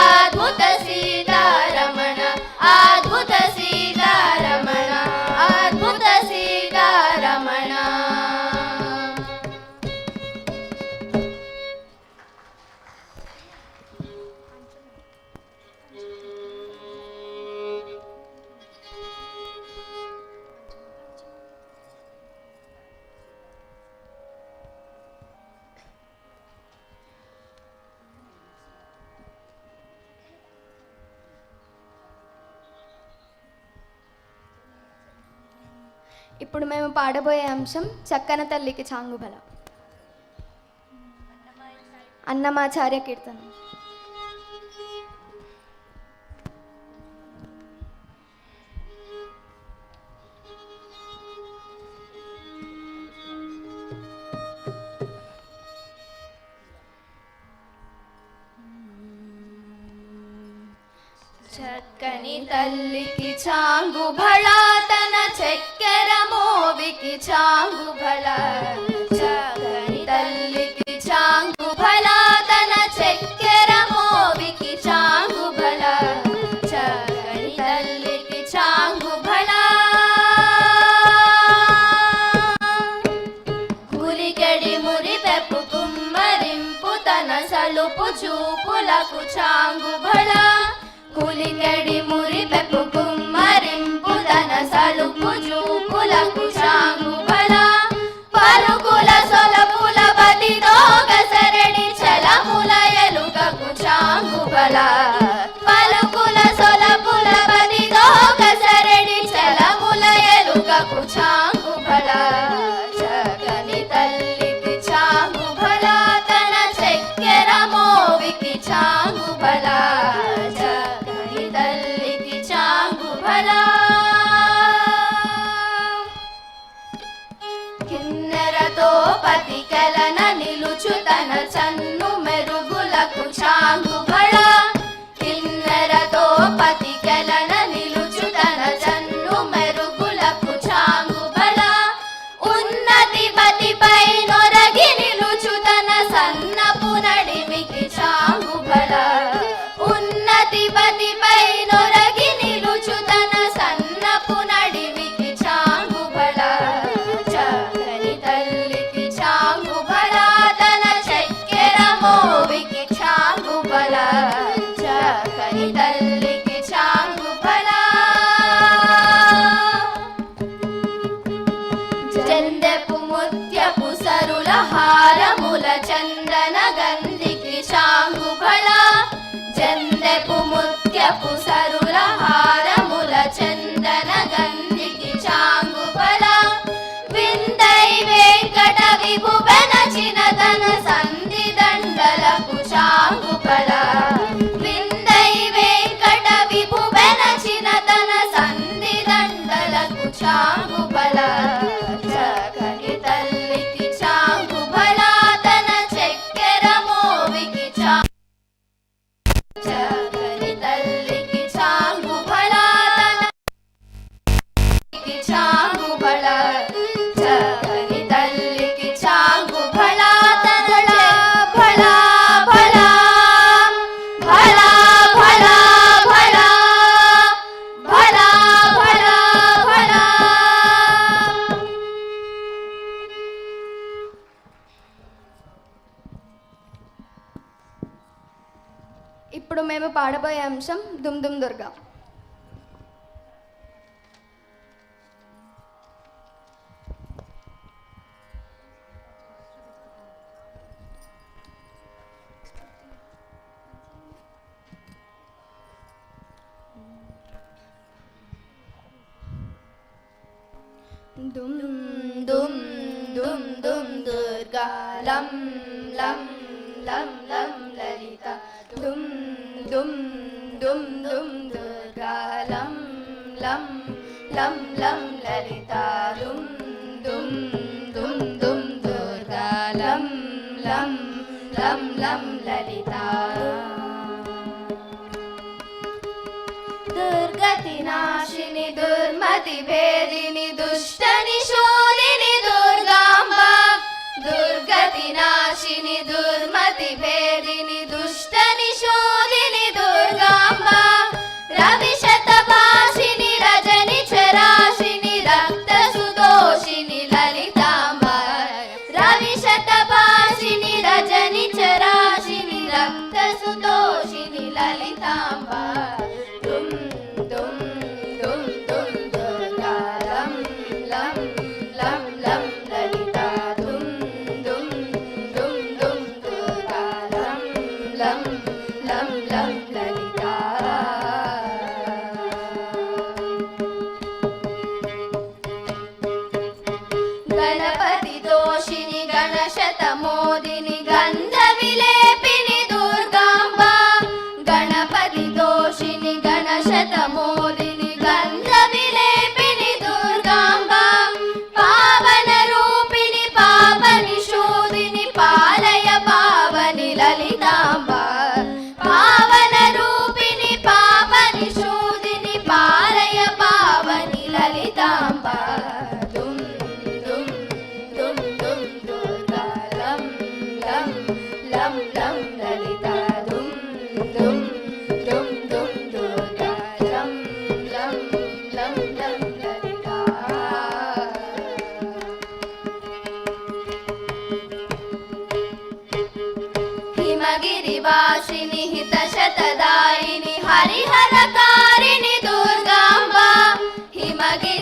అద్భుత సీతారమణ అద్భుత సీతారమణ అద్భుత సీతారమణ. ఇప్పుడు మేము పాడబోయే అంశం చక్కన తల్లికి చాంగుబల. అన్నమాచార్య కీర్తనం. చక్కని తల్లికి చాంగు భళా తన చక్కెర మోవికి చాంగు భళా చక్కని తల్లికి చాంగు భళా తన చక్కెర మోవికి చాంగు భళా చక్కని తల్లికి చాంగు భళా గులిగడి మురి పెప్పు కుమ్మరింపు తన సలుపు చూపులకు చాంగు భళా కులిగడి మురి పెప్పు కుమ్మరింపు తన సలుపు చూపులకు చాంగుబల పలుకుల సొలపుల బతితో కసరడి చలముల ఎలుకకు చాంగుబల పలుకుల సొలపుల బతితో కసరడి చలముల ఎలుకకు చాంగుబల చక్కని తల్లికి చాంగుబల తన చక్కెర మోవికి చాంగుబల చక్కని తల్లికి చాంగుబల కిన్నెరతో పతికలన నిలుచు తన చన్ను మెరుగులకు చాంగుబళ కిన్నెరతో పతికలన నిలుచు తన చన్ను మెరుగులకు చాంగుబళ ఉన్నతి పతిపై నొరగి నిలుచు తన సన్నపు నడిమికి చాంగుబళ ఉన్నతి పతిపై నొరగి నిలుచు తన సన్నపు నడిమికి చాంగుబళ చక్కని తల్లికి చాంగుబళ తన చక్కెర మోవికి చాంగుబళ చక్కని తల్లికి చాంగుబళ చందపు ముత్యపు సరుల హారముల చందన గంధికి చాంగుబళ చందపు ముత్యపు సరుల హారముల చందన గంధికి చాంగుబళ విందై వెంకట విభు బెనచిన తన సంధి దండలకు చాంగుబళ విందై వెంకట విభు బెనచిన తన సంధి దండలకు చాంగుబళ చక్కని తల్లికి చాంగుబళ తన చక్కెర మోవికి చక్కని తల్లికి చాంగుబళ తన చాంగుబళ చక్కని తల్లికి చాంగుబళ తన భళ భళ భళ భళ భళ భళ భళ భళ. ఇప్పుడు మేము పాడబోయే అంశం దుమ్ దుమ్ దుర్గా. దుమ్ దుమ్ దుమ్ దుమ్ దుర్గా లం లం లం లం లలిత దుమ్ దుమ్ దుమ్ దుమ్ దుర్గా లం లం లం లం లలిత దుమ్ దుమ్ దుమ్ దుమ్ దుర్గా లం లం లం లం లలిత దుర్గతి నాశిని దుర్మతి భేదిని దుష్ట నిశూలిని దుర్గాంబ దుర్గతి నాశిని దుర్మతి భేదిని దుష్ట నిశూలిని దుర్గాంబ రవి శతభాషిని రజని చరాశిని రక్త సుదోషిని లలితాంబ రవి శతభాషిని రజని చరాశిని రక్త సుదోషిని లలితాంబ దుమ్ దుమ్ దుమ్ దుమ్ దుర్గా లం లం లం లం లలిత దుమ్ దుమ్ దుమ్ దుమ్ దుర్గా లం లం లం లం లలిత గణపతి దోషిని గణశతమోదిని గంధ విలేపిని దుర్గాంబ గణపతి దోషిని గణశతమోదిని గంధ విలేపిని దుర్గాంబ పావన రూపిణి పాపని శూదిని పాలయ పావని లలితాంబ పావన రూపిణి పాపని శూదిని పాలయ పావని లలితాంబ దుమ్ దుమ్ దుమ్ దుమ్ దుర్గా లం లం లం లం లలిత దుమ్ దుమ్ దుమ్ దుమ్ దుర్గా లం లం లం లం లలిత హిమగిరివాసిని హితశతదాయిని హరిహరకారిణి దుర్గాంబ హిమగిరి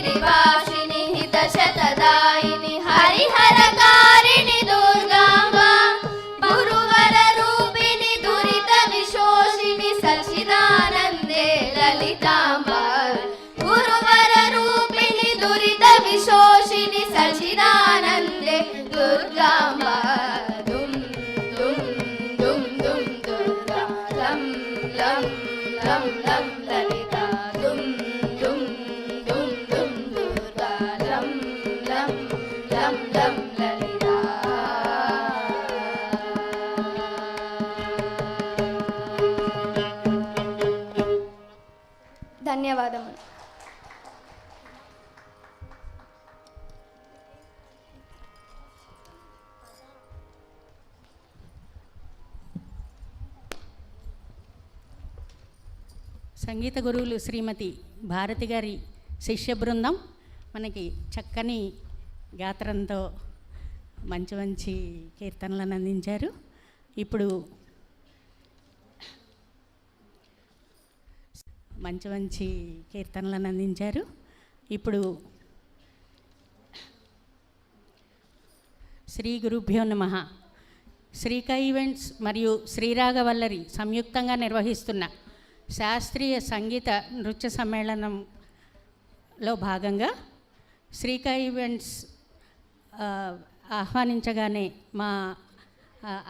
परिशोषिणि सचिदानन्दे दुर्गाम्बा दुं दुं दुं दुं दुर्गा लं लं लं लं ललिता दुं दुं दुं दुं दुर्गा लं लं लं लं ललिता. ధన్యవాదములు. సంగీత గురువులు శ్రీమతి భారతి గారి శిష్య బృందం మనకి చక్కని గాత్రంతో మంచి మంచి కీర్తనలను అందించారు. ఇప్పుడు శ్రీ గురుభ్యో నమః. శ్రీకా ఈవెంట్స్ మరియు శ్రీరాగవల్లరి సంయుక్తంగా నిర్వహిస్తున్న శాస్త్రీయ సంగీత నృత్య సమ్మేళనంలో భాగంగా శ్రీకా ఈవెంట్స్ ఆహ్వానించగానే మా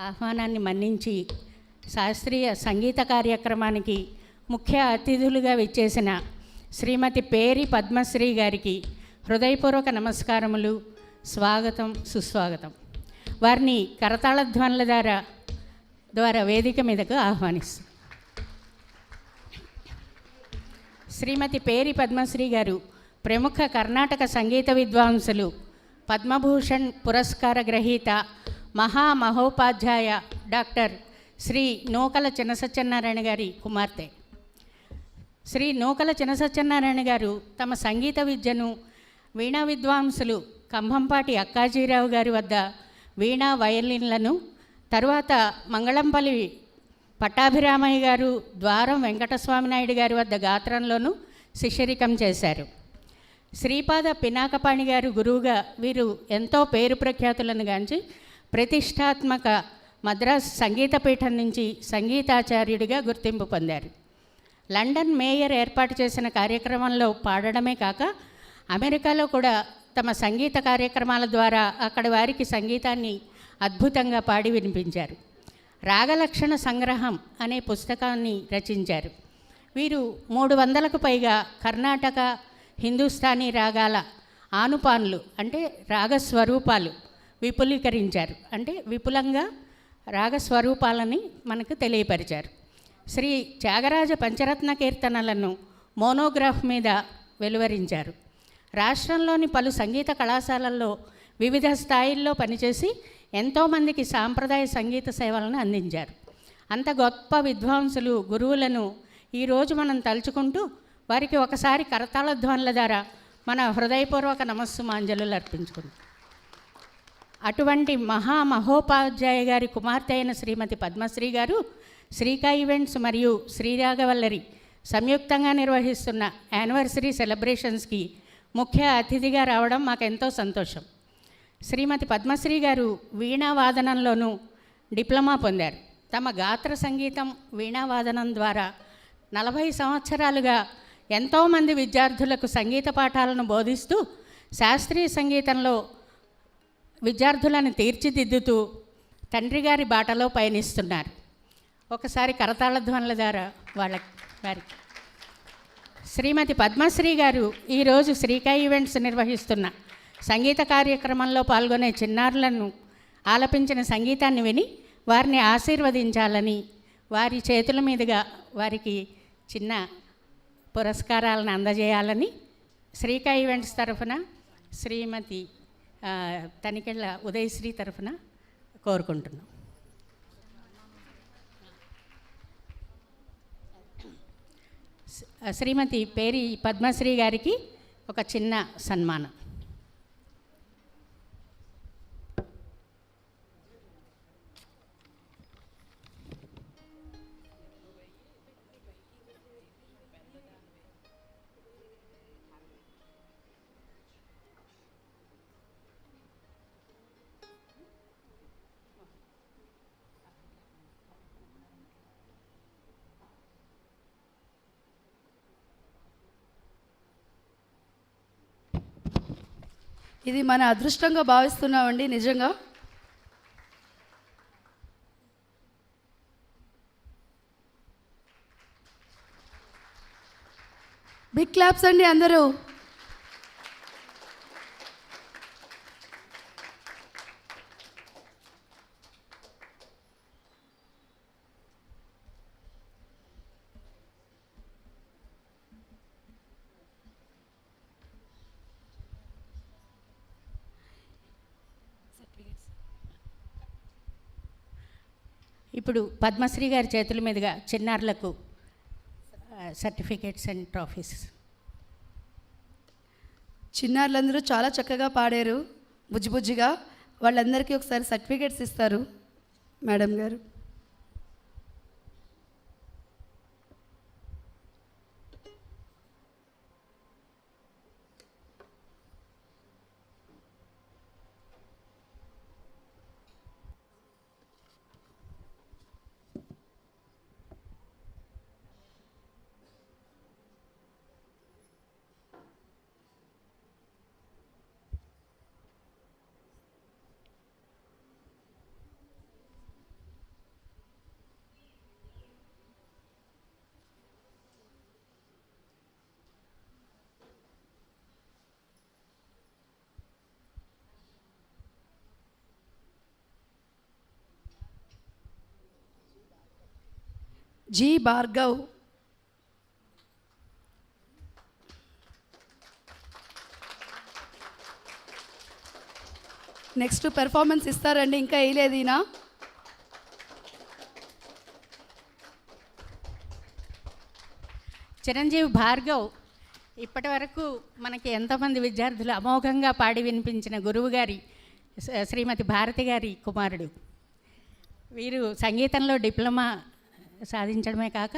ఆహ్వానాన్ని మన్నించి శాస్త్రీయ సంగీత కార్యక్రమానికి ముఖ్య అతిథులుగా విచ్చేసిన శ్రీమతి పేరి పద్మశ్రీ గారికి హృదయపూర్వక నమస్కారములు, స్వాగతం, సుస్వాగతం. వారిని కరతాళ ధ్వనుల ద్వారా వేదిక మీదకు ఆహ్వానిస్తాం. శ్రీమతి పేరి పద్మశ్రీ గారు ప్రముఖ కర్ణాటక సంగీత విద్వాంసులు, పద్మభూషణ్ పురస్కార గ్రహీత, మహామహోపాధ్యాయ డాక్టర్ శ్రీ నూకల చినసత్యనారాయణ గారి కుమార్తె. శ్రీ నూకల చినసత్యనారాయణ గారు తమ సంగీత విద్యను వీణా విద్వాంసులు కంభంపాటి అక్కాజీరావు గారి వద్ద వీణా వయలిన్లను, తరువాత మంగళంపల్లి పట్టాభిరామయ్య గారు, ద్వారం వెంకటస్వామి నాయుడు గారి వద్ద గాత్రంలోనూ శిష్యరికం చేశారు. శ్రీపాద పినాకపాణి గారు గురువుగా వీరు ఎంతో పేరు ప్రఖ్యాతులను గాంచి ప్రతిష్టాత్మక మద్రాస్ సంగీత పీఠం నుంచి సంగీతాచార్యుడిగా గుర్తింపు పొందారు. లండన్ మేయర్ ఏర్పాటు చేసిన కార్యక్రమంలో పాడడమే కాక అమెరికాలో కూడా తమ సంగీత కార్యక్రమాల ద్వారా అక్కడి వారికి సంగీతాన్ని అద్భుతంగా పాడి వినిపించారు. రాగలక్షణ సంగ్రహం అనే పుస్తకాన్ని రచించారు. వీరు 300కు పైగా కర్ణాటక హిందుస్థానీ రాగాల ఆనుపానులు అంటే రాగస్వరూపాలు విపులీకరించారు. అంటే విపులంగా రాగస్వరూపాలని మనకు తెలియపరిచారు. శ్రీ త్యాగరాజ పంచరత్న కీర్తనలను మోనోగ్రాఫ్ మీద వెలువరించారు. రాష్ట్రంలోని పలు సంగీత కళాశాలల్లో వివిధ స్థాయిల్లో పనిచేసి ఎంతోమందికి సాంప్రదాయ సంగీత సేవలను అందించారు. అంత గొప్ప విద్వాంసులు, గురువులను ఈరోజు మనం తలుచుకుంటూ వారికి ఒకసారి కరతాళ ధ్వనుల ద్వారా మన హృదయపూర్వక నమస్సుమాంజలు అర్పించుకుందాం. అటువంటి మహామహోపాధ్యాయ గారి కుమార్తె అయిన శ్రీమతి పద్మశ్రీ గారు శ్రీకా ఈవెంట్స్ మరియు శ్రీరాగవల్లరి సంయుక్తంగా నిర్వహిస్తున్న యానివర్సరీ సెలబ్రేషన్స్కి ముఖ్య అతిథిగా రావడం మాకెంతో సంతోషం. శ్రీమతి పద్మశ్రీ గారు వీణావాదనంలోనూ డిప్లొమా పొందారు. తమ గాత్ర సంగీతం, వీణావాదనం ద్వారా 40 సంవత్సరాలుగా ఎంతోమంది విద్యార్థులకు సంగీత పాఠాలను బోధిస్తూ శాస్త్రీయ సంగీతంలో విద్యార్థులను తీర్చిదిద్దుతూ తండ్రి గారి బాటలో పయనిస్తున్నారు. ఒకసారి కరతాళ ధ్వనుల ద్వారా వారికి శ్రీమతి పద్మశ్రీ గారు ఈరోజు శ్రీకా ఈవెంట్స్ నిర్వహిస్తున్న సంగీత కార్యక్రమంలో పాల్గొనే చిన్నారులను ఆలపించిన సంగీతాన్ని విని వారిని ఆశీర్వదించాలని, వారి చేతుల మీదుగా వారికి చిన్న పురస్కారాలను అందజేయాలని శ్రీకా ఈవెంట్స్ తరఫున శ్రీమతి తనికెళ్ళ ఉదయశ్రీ తరఫున కోరుకుంటున్నాం. శ్రీమతి పేరి పద్మశ్రీ గారికి ఒక చిన్న సన్మానం. ఇది మన అదృష్టంగా భావిస్తున్నామండి నిజంగా. బిగ్ క్లాప్స్ అండి అందరూ. ఇప్పుడు పద్మశ్రీ గారి చేతుల మీదుగా చిన్నారులకు సర్టిఫికేట్స్ అండ్ ట్రాఫీస్. చిన్నారులందరూ చాలా చక్కగా పాడారు, బుజ్జిబుజ్జిగా. వాళ్ళందరికీ ఒకసారి సర్టిఫికేట్స్ ఇస్తారు మేడం గారు. జీ భార్గవ్. నెక్స్ట్ పెర్ఫార్మెన్స్ ఇస్తారండి, ఇంకా వేయలేదు ఈయన. చిరంజీవి భార్గవ్ ఇప్పటి వరకు మనకి ఎంతోమంది విద్యార్థులు అమోఘంగా పాడి వినిపించిన గురువు గారి శ్రీమతి భారతి గారి కుమారుడు. వీరు సంగీతంలో డిప్లొమా సాధించడమే కాక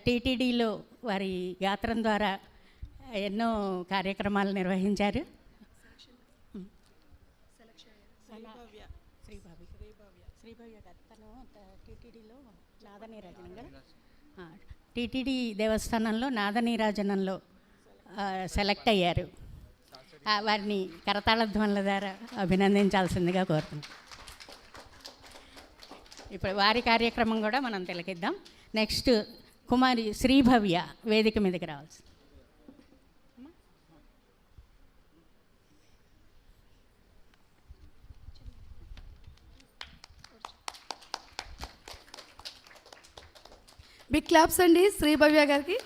టీటీడీలో వారి గాత్రం ద్వారా ఎన్నో కార్యక్రమాలు నిర్వహించారు. శ్రీభవ్య తను టీటీడీలో నాదనీరాజనంగా టీటీడీ దేవస్థానంలో నాదనీరాజనంలో సెలెక్ట్ అయ్యారు. వారిని కరతాళధ్వనుల ద్వారా అభినందించాల్సిందిగా కోరుతున్నాం. ఇప్పుడు వారి కార్యక్రమం కూడా మనం తిలకిద్దాం. నెక్స్ట్ కుమారి శ్రీభవ్య వేదిక మీదకి రావాల్సి. బిగ్ క్లాప్స్ అండి శ్రీభవ్య గారికి.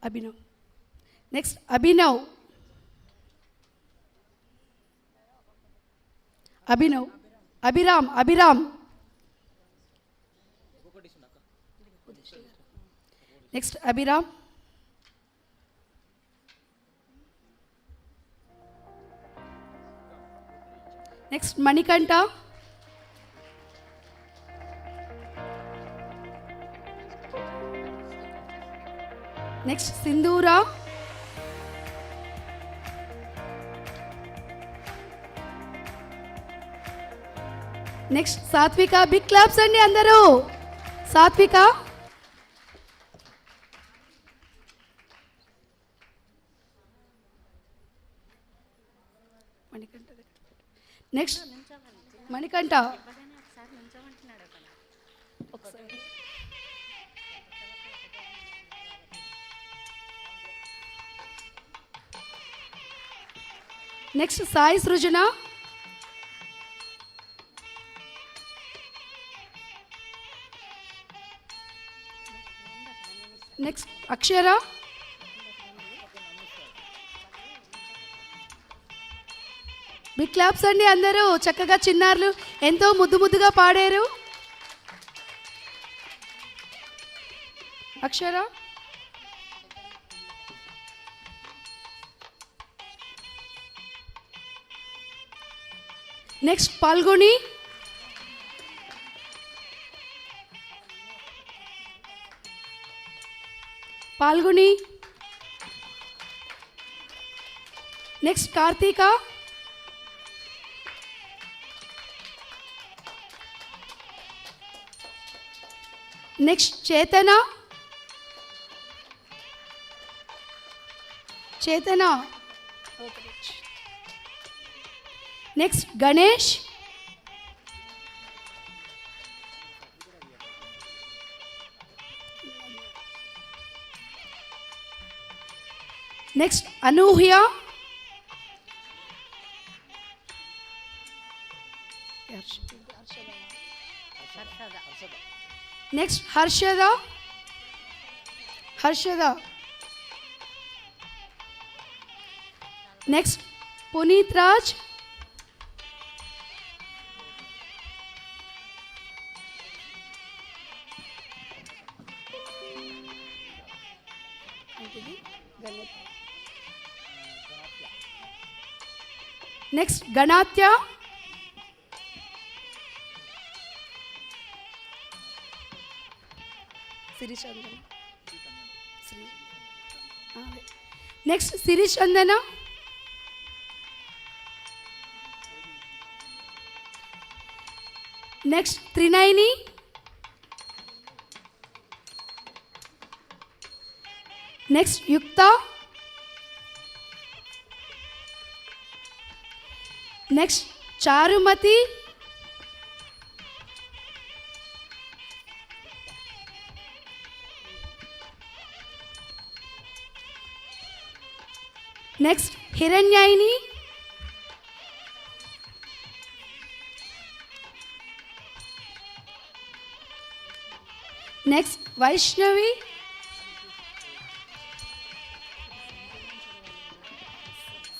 Abhinav. Next Abhinav. Abhiram. Next Abhiram. Next Manikanta. Next Sindhura. Next Satvika. Big claps అండి అందరూ. Satvika. Next Manikanta. Next Sai Srujana. Next Akshara. Big claps అండి అందరూ. చక్కగా చిన్నారులు ఎంతో ముద్దుగా పాడారు. అక్షర. నెక్స్ట్ పాల్గొని. Next Karthika. Next Chetana Chetana next Ganesh next Anuhya next Harshada next Puneeth Raj next Ganatya next Sirichandana next Trinayani next Yukta next Charumathi next Hiranyayini next Vaishnavi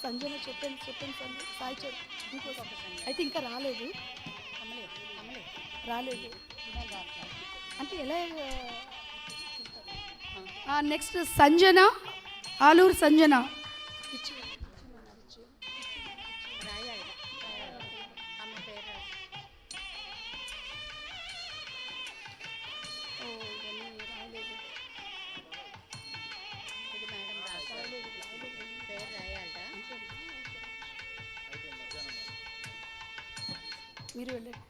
Sanjana చెప్పండి సాయి అయితే ఇంకా రాలేదు అంటే ఎలా నెక్స్ట్ సంజన ఆలూరు సంజన మీరు వెళ్ళండి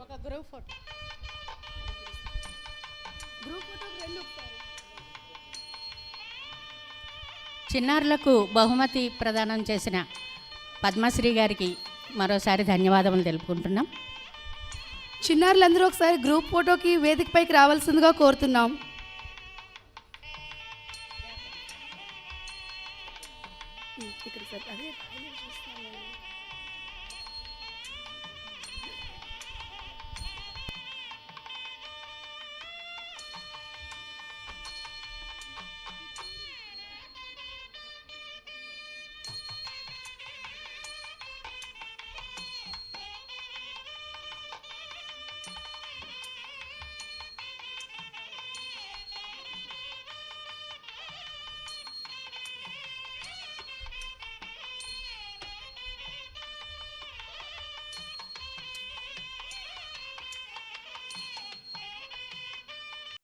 ఒక గ్రూప్ ఫోటో రెండు చిన్నారులకు బహుమతి ప్రదానం చేసిన పద్మశ్రీ గారికి మరోసారి ధన్యవాదములు తెలుపుకుంటున్నాం. చిన్నారులందరూ ఒకసారి గ్రూప్ ఫోటోకి వేదికపైకి రావాల్సిందిగా కోరుతున్నాం. ఇక్కడ సార్ అదే